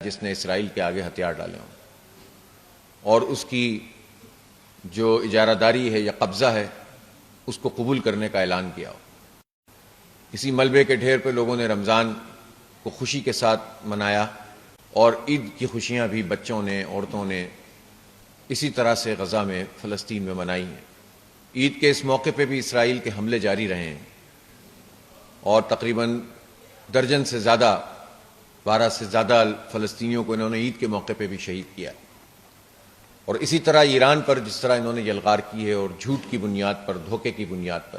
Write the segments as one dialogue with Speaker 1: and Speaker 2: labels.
Speaker 1: جس نے اسرائیل کے آگے ہتھیار ڈالے ہوں اور اس کی جو اجارہ داری ہے یا قبضہ ہے اس کو قبول کرنے کا اعلان کیا ہو۔ اسی ملبے کے ڈھیر پہ لوگوں نے رمضان کو خوشی کے ساتھ منایا اور عید کی خوشیاں بھی بچوں نے، عورتوں نے اسی طرح سے غزہ میں، فلسطین میں منائی ہیں۔ عید کے اس موقع پہ بھی اسرائیل کے حملے جاری رہے ہیں اور تقریباً درجن سے زیادہ 12 سے زیادہ فلسطینیوں کو انہوں نے عید کے موقع پہ بھی شہید کیا، اور اسی طرح ایران پر جس طرح انہوں نے یلغار کی ہے اور جھوٹ کی بنیاد پر، دھوکے کی بنیاد پر،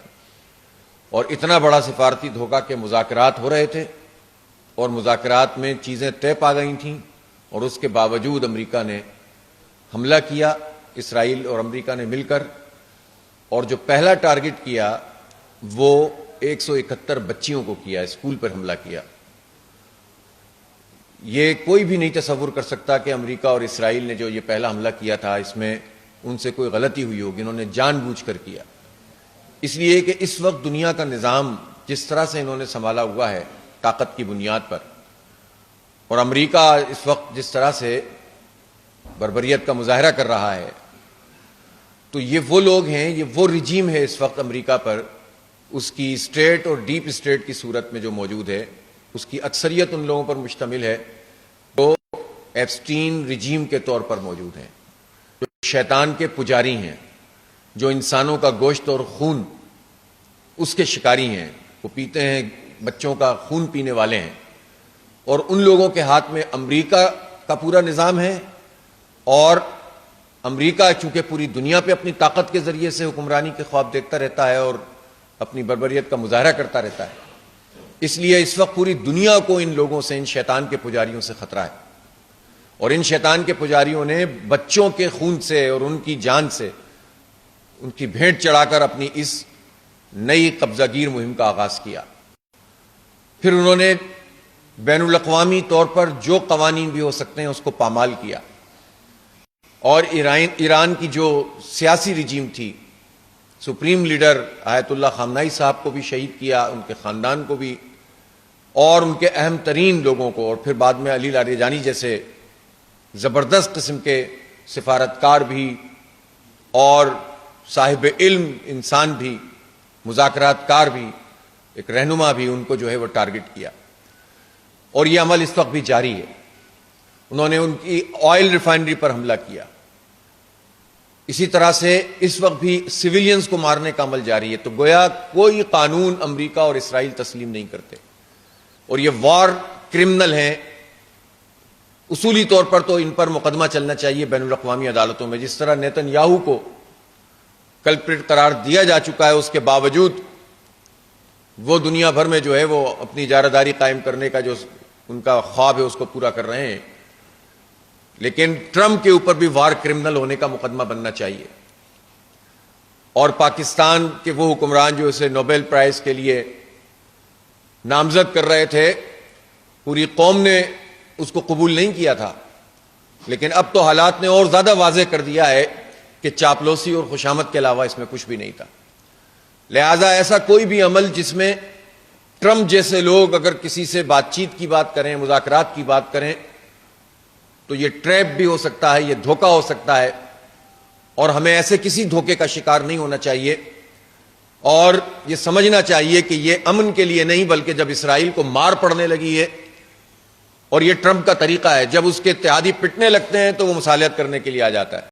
Speaker 1: اور اتنا بڑا سفارتی دھوکہ کہ مذاکرات ہو رہے تھے اور مذاکرات میں چیزیں طے پا گئی تھیں اور اس کے باوجود امریکہ نے حملہ کیا، اسرائیل اور امریکہ نے مل کر، اور جو پہلا ٹارگٹ کیا وہ 171 بچیوں کو کیا، اسکول پر حملہ کیا۔ یہ کوئی بھی نہیں تصور کر سکتا کہ امریکہ اور اسرائیل نے جو یہ پہلا حملہ کیا تھا اس میں ان سے کوئی غلطی ہوئی ہوگی، انہوں نے جان بوجھ کر کیا، اس لیے کہ اس وقت دنیا کا نظام جس طرح سے انہوں نے سنبھالا ہوا ہے طاقت کی بنیاد پر، اور امریکہ اس وقت جس طرح سے بربریت کا مظاہرہ کر رہا ہے، تو یہ وہ لوگ ہیں، یہ وہ رجیم ہے اس وقت امریکہ پر، اس کی اسٹیٹ اور ڈیپ اسٹیٹ کی صورت میں جو موجود ہے، اس کی اکثریت ان لوگوں پر مشتمل ہے جو ایپسٹین رجیم کے طور پر موجود ہیں، جو شیطان کے پجاری ہیں، جو انسانوں کا گوشت اور خون اس کے شکاری ہیں، وہ پیتے ہیں، بچوں کا خون پینے والے ہیں، اور ان لوگوں کے ہاتھ میں امریکہ کا پورا نظام ہے، اور امریکہ چونکہ پوری دنیا پہ اپنی طاقت کے ذریعے سے حکمرانی کے خواب دیکھتا رہتا ہے اور اپنی بربریت کا مظاہرہ کرتا رہتا ہے، اس لیے اس وقت پوری دنیا کو ان لوگوں سے، ان شیطان کے پجاریوں سے خطرہ ہے، اور ان شیطان کے پجاریوں نے بچوں کے خون سے اور ان کی جان سے ان کی بھیٹ چڑھا کر اپنی اس نئی قبضہ گیر مہم کا آغاز کیا۔ پھر انہوں نے بین الاقوامی طور پر جو قوانین بھی ہو سکتے ہیں اس کو پامال کیا، اور ایران کی جو سیاسی رجیم تھی، سپریم لیڈر آیت اللہ خامنائی صاحب کو بھی شہید کیا، ان کے خاندان کو بھی، اور ان کے اہم ترین لوگوں کو، اور پھر بعد میں علی لاریجانی جیسے زبردست قسم کے سفارتکار بھی اور صاحب علم انسان بھی، مذاکرات کار بھی، ایک رہنما بھی، ان کو جو ہے وہ ٹارگٹ کیا، اور یہ عمل اس وقت بھی جاری ہے۔ انہوں نے ان کی آئل ریفائنری پر حملہ کیا، اسی طرح سے اس وقت بھی سویلینز کو مارنے کا عمل جاری ہے، تو گویا کوئی قانون امریکہ اور اسرائیل تسلیم نہیں کرتے، اور یہ وار کرمنل ہیں۔ اصولی طور پر تو ان پر مقدمہ چلنا چاہیے بین الاقوامی عدالتوں میں، جس طرح نیتن یاہو کو کلپریٹ قرار دیا جا چکا ہے، اس کے باوجود وہ دنیا بھر میں جو ہے وہ اپنی اجارہ داری قائم کرنے کا جو ان کا خواب ہے اس کو پورا کر رہے ہیں، لیکن ٹرمپ کے اوپر بھی وار کرمنل ہونے کا مقدمہ بننا چاہیے، اور پاکستان کے وہ حکمران جو اسے نوبل پرائز کے لیے نامزد کر رہے تھے، پوری قوم نے اس کو قبول نہیں کیا تھا، لیکن اب تو حالات نے اور زیادہ واضح کر دیا ہے کہ چاپلوسی اور خوشامد کے علاوہ اس میں کچھ بھی نہیں تھا۔ لہذا ایسا کوئی بھی عمل جس میں ٹرمپ جیسے لوگ اگر کسی سے بات چیت کی بات کریں، مذاکرات کی بات کریں، تو یہ ٹریپ بھی ہو سکتا ہے، یہ دھوکہ ہو سکتا ہے، اور ہمیں ایسے کسی دھوکے کا شکار نہیں ہونا چاہیے، اور یہ سمجھنا چاہیے کہ یہ امن کے لیے نہیں بلکہ جب اسرائیل کو مار پڑنے لگی ہے، اور یہ ٹرمپ کا طریقہ ہے، جب اس کے اتحادی پٹنے لگتے ہیں تو وہ مصالحت کرنے کے لیے آ جاتا ہے۔